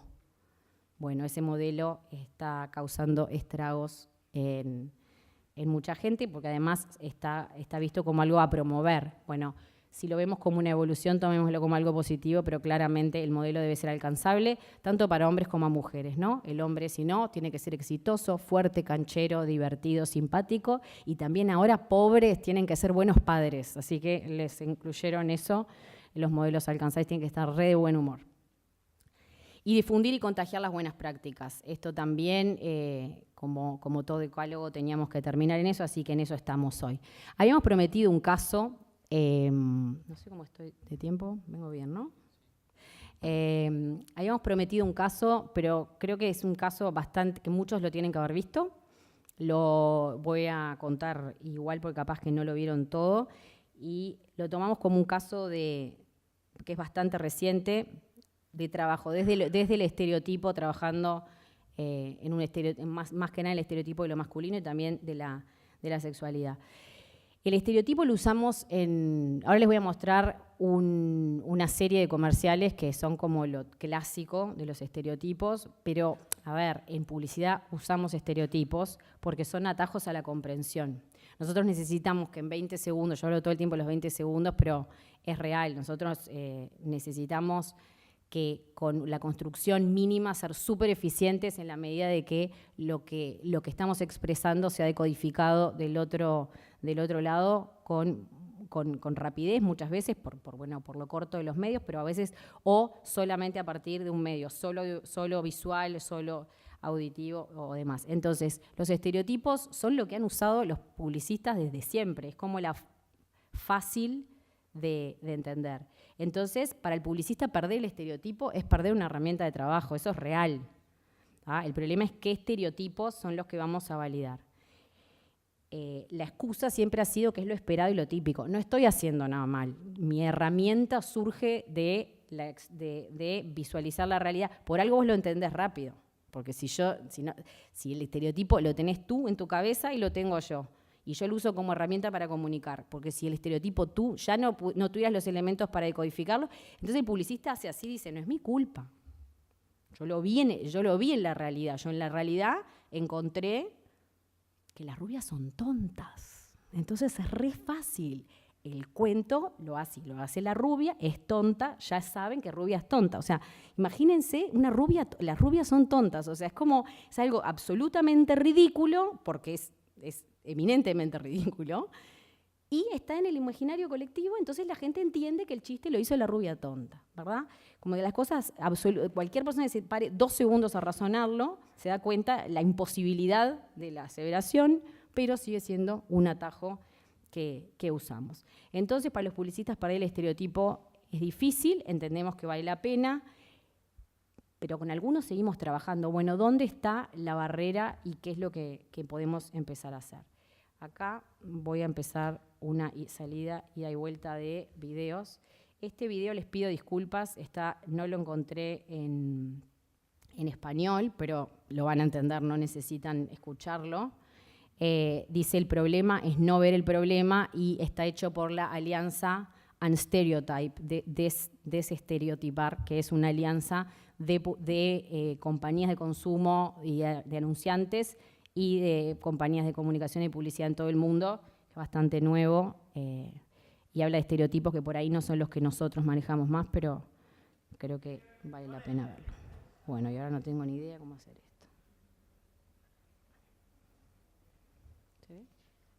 Bueno, ese modelo está causando estragos en mucha gente, porque además está visto como algo a promover. Bueno, si lo vemos como una evolución, tomémoslo como algo positivo, pero claramente el modelo debe ser alcanzable, tanto para hombres como mujeres, ¿no? El hombre, si no, tiene que ser exitoso, fuerte, canchero, divertido, simpático, y también ahora pobres tienen que ser buenos padres, así que les incluyeron eso, los modelos alcanzables tienen que estar re de buen humor. Y difundir y contagiar las buenas prácticas. Esto también, como todo ecólogo, teníamos que terminar en eso, así que en eso estamos hoy. Habíamos prometido un caso, no sé cómo estoy de tiempo, vengo bien, ¿no? Habíamos prometido un caso, pero creo que es un caso bastante, que muchos lo tienen que haber visto. Lo voy a contar igual porque capaz que no lo vieron todo. Y lo tomamos como un caso que es bastante reciente, de trabajo, desde el estereotipo, trabajando en un estereotipo, más que nada el estereotipo de lo masculino y también de la sexualidad. El estereotipo lo usamos ahora les voy a mostrar una serie de comerciales que son como lo clásico de los estereotipos, pero, a ver, en publicidad usamos estereotipos porque son atajos a la comprensión. Nosotros necesitamos que en 20 segundos, yo hablo todo el tiempo de los 20 segundos, pero es real, nosotros necesitamos que con la construcción mínima ser súper eficientes en la medida de que lo que estamos expresando sea decodificado del otro lado con rapidez, muchas veces por lo corto de los medios, pero a veces o solamente a partir de un medio, solo visual, solo auditivo o demás. Entonces, los estereotipos son lo que han usado los publicistas desde siempre, es como la fácil de entender. Entonces, para el publicista perder el estereotipo es perder una herramienta de trabajo, eso es real. El problema es qué estereotipos son los que vamos a validar. La excusa siempre ha sido que es lo esperado y lo típico. No estoy haciendo nada mal. Mi herramienta surge de visualizar la realidad. Por algo vos lo entendés rápido. Porque si el estereotipo lo tenés tú en tu cabeza y lo tengo yo. Y yo lo uso como herramienta para comunicar, porque si el estereotipo tú ya no tuvieras los elementos para decodificarlo, entonces el publicista hace así, dice, no es mi culpa. Yo lo vi en la realidad. Yo en la realidad encontré que las rubias son tontas. Entonces es re fácil. El cuento lo hace la rubia, es tonta, ya saben que rubia es tonta. O sea, imagínense, las rubias son tontas. O sea, es algo absolutamente ridículo, porque es eminentemente ridículo, y está en el imaginario colectivo, entonces la gente entiende que el chiste lo hizo la rubia tonta, ¿verdad? Como que las cosas, cualquier persona que se pare 2 segundos a razonarlo, se da cuenta la imposibilidad de la aseveración, pero sigue siendo un atajo que usamos. Entonces, para los publicistas, para el estereotipo es difícil, entendemos que vale la pena, pero con algunos seguimos trabajando. Bueno, ¿dónde está la barrera y qué es lo que podemos empezar a hacer? Acá voy a empezar una salida, ida y vuelta de videos. Este video, les pido disculpas, no lo encontré en español, pero lo van a entender, no necesitan escucharlo. Dice: el problema es no ver el problema, y está hecho por la alianza Unstereotype, desestereotipar, que es una alianza de compañías de consumo y de anunciantes y de compañías de comunicación y publicidad en todo el mundo. Es bastante nuevo y habla de estereotipos que por ahí no son los que nosotros manejamos más, pero creo que vale la pena verlo. Bueno, y ahora no tengo ni idea cómo hacer esto.